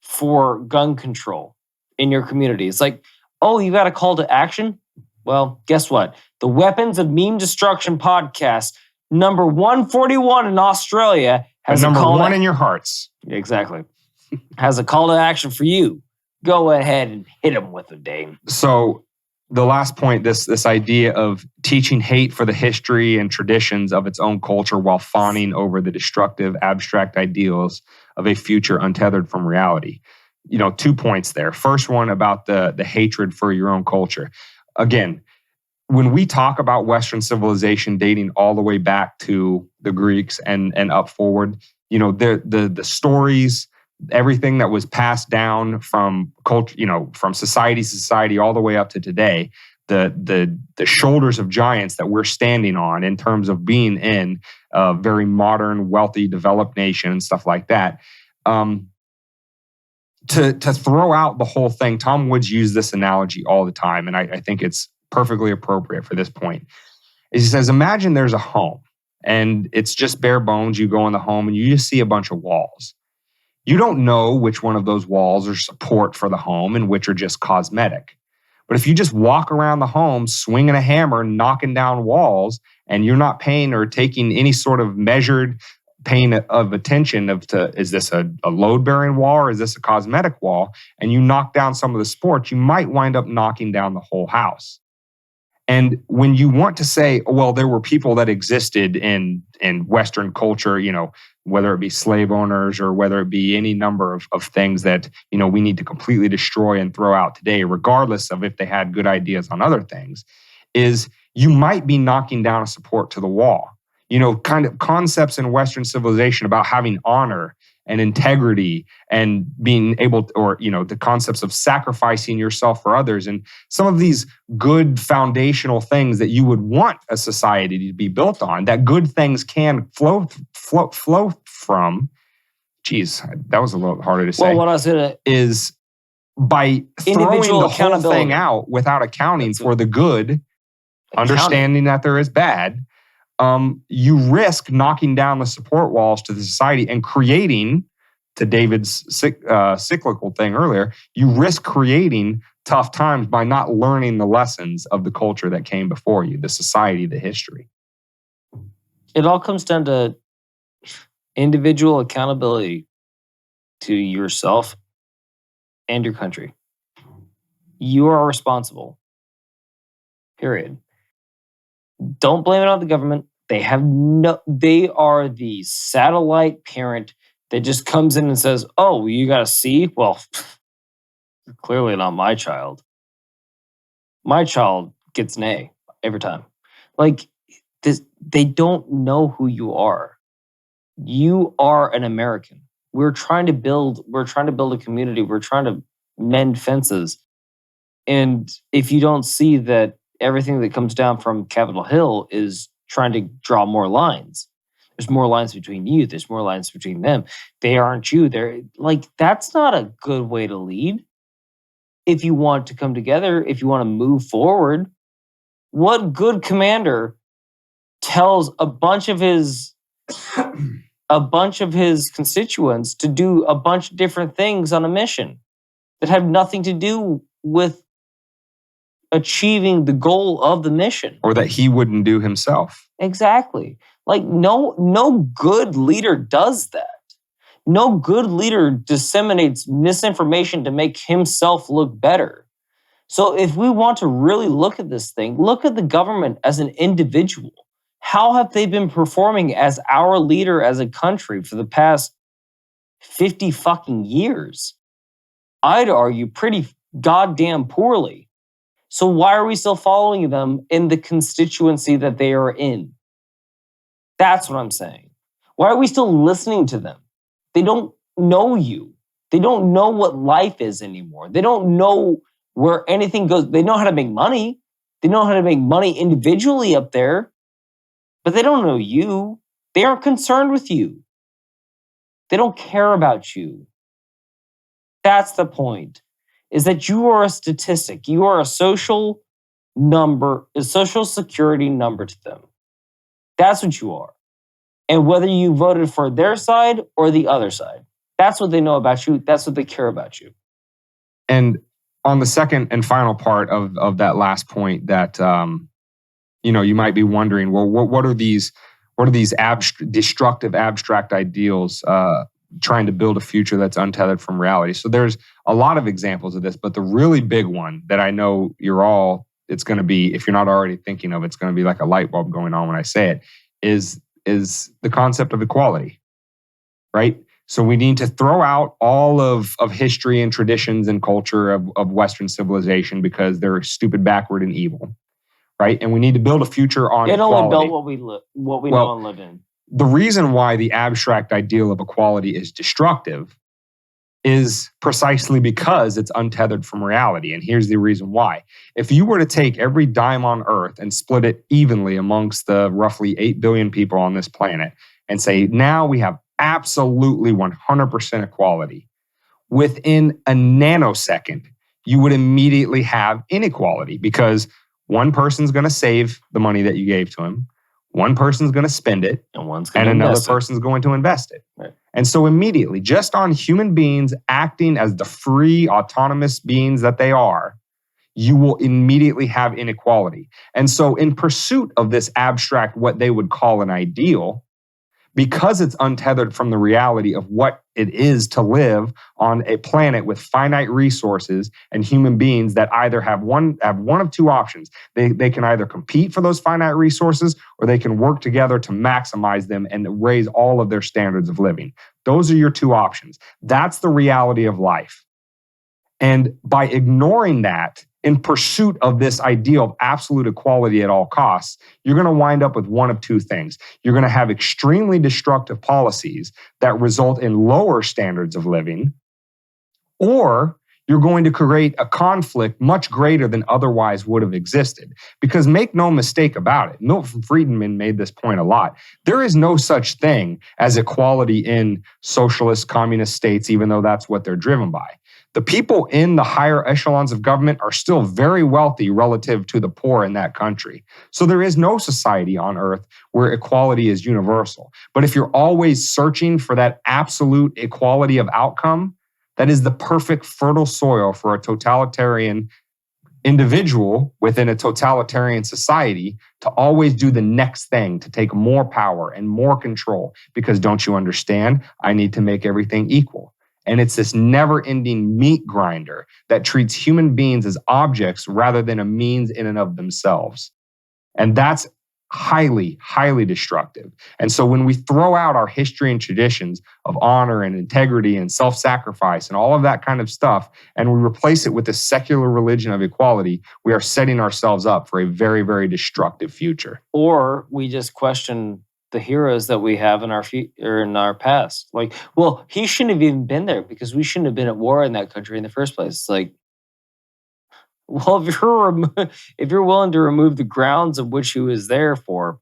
for gun control in your community. It's like, oh, you got a call to action? Well, guess what? The Weapons of Meme Destruction podcast, number 141 in Australia, has number a call one in your hearts. Exactly. Has a call to action for you. Go ahead and hit them with it, Dane. So the last point, this idea of teaching hate for the history and traditions of its own culture while fawning over the destructive, abstract ideals of a future untethered from reality. 2 points there. First one about the hatred for your own culture. Again, when we talk about Western civilization dating all the way back to the Greeks and up forward, the stories, everything that was passed down from culture, from society to society all the way up to today, the shoulders of giants that we're standing on in terms of being in a very modern, wealthy, developed nation and stuff like that. To throw out the whole thing, Tom Woods used this analogy all the time, and I think it's perfectly appropriate for this point. He says, imagine there's a home, and it's just bare bones. You go in the home, and you just see a bunch of walls. You don't know which one of those walls are support for the home and which are just cosmetic. But if you just walk around the home swinging a hammer, knocking down walls, and you're not paying or taking any sort of measured paying of attention is this a load-bearing wall or is this a cosmetic wall, and you knock down some of the supports, you might wind up knocking down the whole house. And when you want to say, well, there were people that existed in Western culture, whether it be slave owners or whether it be any number of things that, we need to completely destroy and throw out today, regardless of if they had good ideas on other things, is you might be knocking down a support to the wall. Kind of concepts in Western civilization about having honor and integrity and being able to, or, the concepts of sacrificing yourself for others and some of these good foundational things that you would want a society to be built on, that good things can flow from. Geez, that was a little harder to say. Well, what I was going to is by throwing the whole thing out without accounting for the good, understanding that there is bad, you risk knocking down the support walls to the society and creating, to David's cyclical thing earlier, you risk creating tough times by not learning the lessons of the culture that came before you, the society, the history. It all comes down to individual accountability to yourself and your country. You are responsible. Period. Don't blame it on the government. They are the satellite parent that just comes in and says, oh, you got a C? Well, clearly not my child. My child gets an A every time. Like this, they don't know who you are. You are an American. We're trying to build a community. We're trying to mend fences. And if you don't see that everything that comes down from Capitol Hill is trying to draw more lines. There's more lines between you. There's more lines between them. They aren't you. They're like, that's not a good way to lead. If you want to come together, if you want to move forward, what good commander tells a bunch of his constituents to do a bunch of different things on a mission that have nothing to do with achieving the goal of the mission, or that he wouldn't do himself? Exactly. Like no good leader does that. No good leader disseminates misinformation to make himself look better. So if we want to really look at this thing, look at the government as an individual. How have they been performing as our leader as a country for the past 50 fucking years? I'd argue pretty goddamn poorly. So why are we still following them in the constituency that they are in? That's what I'm saying. Why are we still listening to them? They don't know you. They don't know what life is anymore. They don't know where anything goes. They know how to make money. They know how to make money individually up there, but they don't know you. They aren't concerned with you. They don't care about you. That's the point. Is that you are a statistic. You are a social number, a social security number to them. That's what you are. And whether you voted for their side or the other side. That's what they know about you. That's what they care about you. And on the second and final part of that last point, that you might be wondering, well, what are these destructive abstract ideals trying to build a future that's untethered from reality? So there's a lot of examples of this, but the really big one that I know it's going to be, if you're not already thinking of, it's going to be like a light bulb going on when I say it, is the concept of equality, right? So we need to throw out all of history and traditions and culture of Western civilization because they're stupid, backward, and evil, right? And we need to build a future on It equality. only built what we know and live in. The reason why the abstract ideal of equality is destructive is precisely because it's untethered from reality. And here's the reason why. If you were to take every dime on Earth and split it evenly amongst the roughly 8 billion people on this planet and say, now we have absolutely 100% equality, within a nanosecond, you would immediately have inequality because one person's going to save the money that you gave to him, one person's going to spend it, and another person's going to invest it. Right. And so immediately, just on human beings acting as the free, autonomous beings that they are, you will immediately have inequality. And so in pursuit of this abstract, what they would call an ideal, because it's untethered from the reality of what it is to live on a planet with finite resources and human beings that either have one of two options. They can either compete for those finite resources or they can work together to maximize them and raise all of their standards of living. Those are your two options. That's the reality of life. And by ignoring that, in pursuit of this ideal of absolute equality at all costs, you're going to wind up with one of two things. You're going to have extremely destructive policies that result in lower standards of living, or you're going to create a conflict much greater than otherwise would have existed. Because make no mistake about it, Milton Friedman made this point a lot. There is no such thing as equality in socialist, communist states, even though that's what they're driven by. The people in the higher echelons of government are still very wealthy relative to the poor in that country. So there is no society on earth where equality is universal. But if you're always searching for that absolute equality of outcome, that is the perfect fertile soil for a totalitarian individual within a totalitarian society to always do the next thing, to take more power and more control. Because don't you understand? I need to make everything equal. And it's this never-ending meat grinder that treats human beings as objects rather than a means in and of themselves. And that's highly, highly destructive. And so when we throw out our history and traditions of honor and integrity and self-sacrifice and all of that kind of stuff, and we replace it with the secular religion of equality, we are setting ourselves up for a very, very destructive future. Or we just question the heroes that we have in our past. Like, well, he shouldn't have even been there because we shouldn't have been at war in that country in the first place. It's like, well, if you're willing to remove the grounds of which he was there for,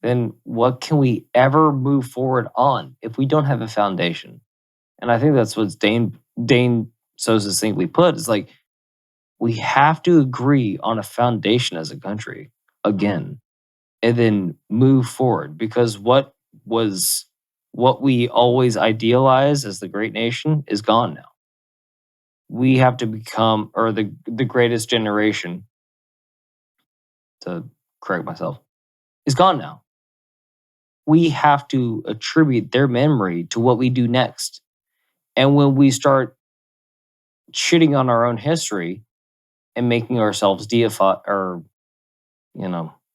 then what can we ever move forward on if we don't have a foundation? And I think that's what Dane so succinctly put. Is like, we have to agree on a foundation as a country again, and then move forward, because what we always idealize as the great nation is gone now. We have to become, or the greatest generation, to correct myself, is gone now. We have to attribute their memory to what we do next. And when we start shitting on our own history and making ourselves deified or,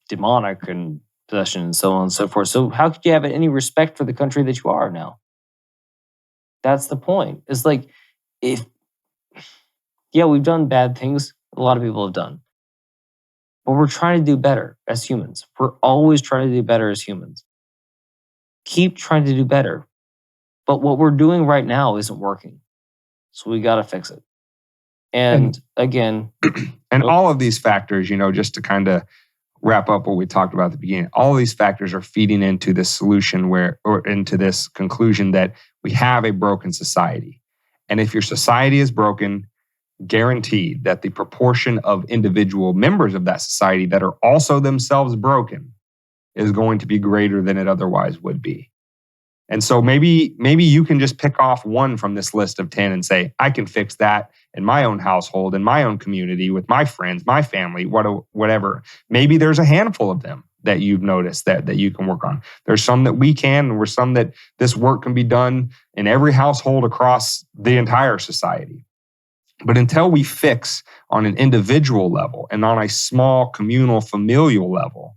demonic and possession and so on and so forth. So how could you have any respect for the country that you are now? That's the point. It's like, we've done bad things. A lot of people have done. But we're trying to do better as humans. We're always trying to do better as humans. Keep trying to do better. But what we're doing right now isn't working. So we got to fix it. And again... And all of these factors, just to kind of wrap up what we talked about at the beginning, all of these factors are feeding into this solution or into this conclusion that we have a broken society. And if your society is broken, guaranteed that the proportion of individual members of that society that are also themselves broken is going to be greater than it otherwise would be. And so maybe you can just pick off one from this list of 10 and say, I can fix that in my own household, in my own community, with my friends, my family, whatever. Maybe there's a handful of them that you've noticed that you can work on. There's some that we can, and there's some that this work can be done in every household across the entire society. But until we fix on an individual level and on a small communal, familial level,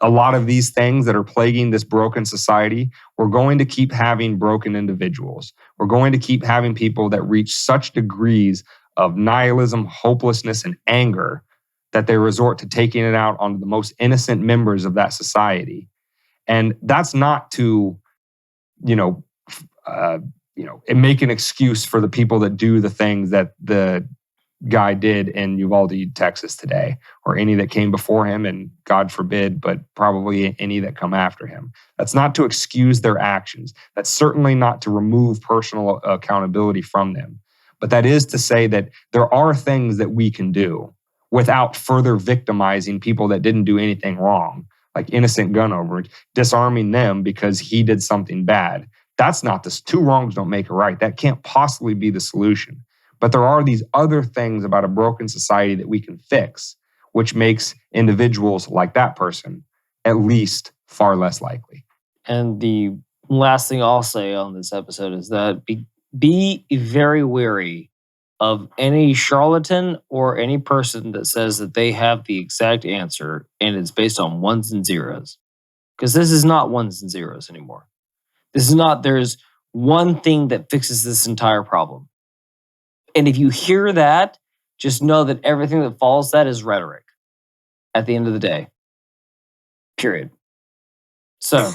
a lot of these things that are plaguing this broken society, we're going to keep having broken individuals. We're going to keep having people that reach such degrees of nihilism, hopelessness, and anger that they resort to taking it out on the most innocent members of that society. And that's not to, make an excuse for the people that do the things that the guy did in Uvalde, Texas today, or any that came before him, and God forbid, but probably any that come after him. That's not to excuse their actions. That's certainly not to remove personal accountability from them. But that is to say that there are things that we can do without further victimizing people that didn't do anything wrong, like innocent gun owners, disarming them because he did something bad. That's not this. Two wrongs don't make a right. That can't possibly be the solution. But there are these other things about a broken society that we can fix, which makes individuals like that person at least far less likely. And the last thing I'll say on this episode is that be very wary of any charlatan or any person that says that they have the exact answer and it's based on ones and zeros. Because this is not ones and zeros anymore. This is not, there's one thing that fixes this entire problem. And if you hear that, just know that everything that follows that is rhetoric at the end of the day. Period. So,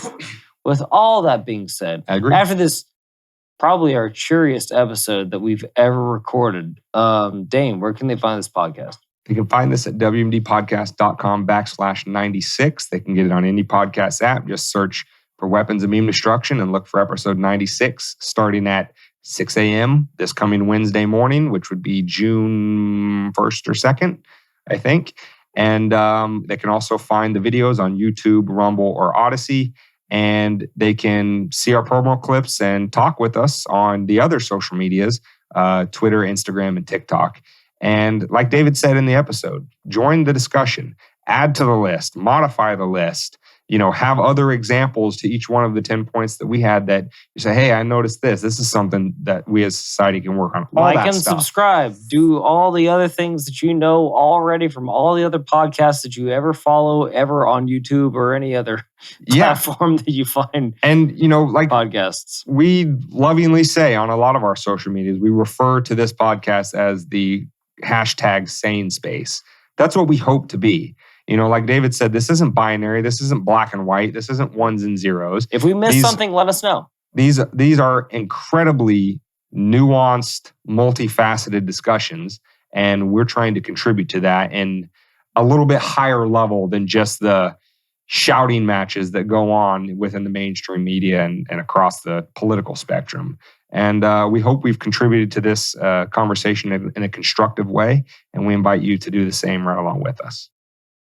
with all that being said, I agree. After this, probably our cheeriest episode that we've ever recorded, Dane, where can they find this podcast? You can find this at wmdpodcast.com/96. They can get it on any podcast app. Just search for Weapons of Meme Destruction and look for episode 96, starting at 6 a.m. this coming Wednesday morning, which would be June 1st or 2nd, I think. And they can also find the videos on YouTube, Rumble, or Odyssey. And they can see our promo clips and talk with us on the other social medias, Twitter, Instagram, and TikTok. And like David said in the episode, join the discussion, add to the list, modify the list, have other examples to each one of the 10 points that we had that you say, hey, I noticed this. This is something that we as society can work on. Like and subscribe. Do all the other things that you know already from all the other podcasts that you ever follow, ever on YouTube or any other platform that you find. And, like podcasts. We lovingly say on a lot of our social medias, we refer to this podcast as the #sane space. That's what we hope to be. Like David said, this isn't binary. This isn't black and white. This isn't ones and zeros. If we missed something, let us know. These are incredibly nuanced, multifaceted discussions, and we're trying to contribute to that in a little bit higher level than just the shouting matches that go on within the mainstream media and across the political spectrum. And we hope we've contributed to this conversation in a constructive way, and we invite you to do the same right along with us.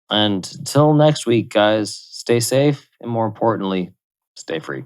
And until next week, guys, stay safe and more importantly, stay free.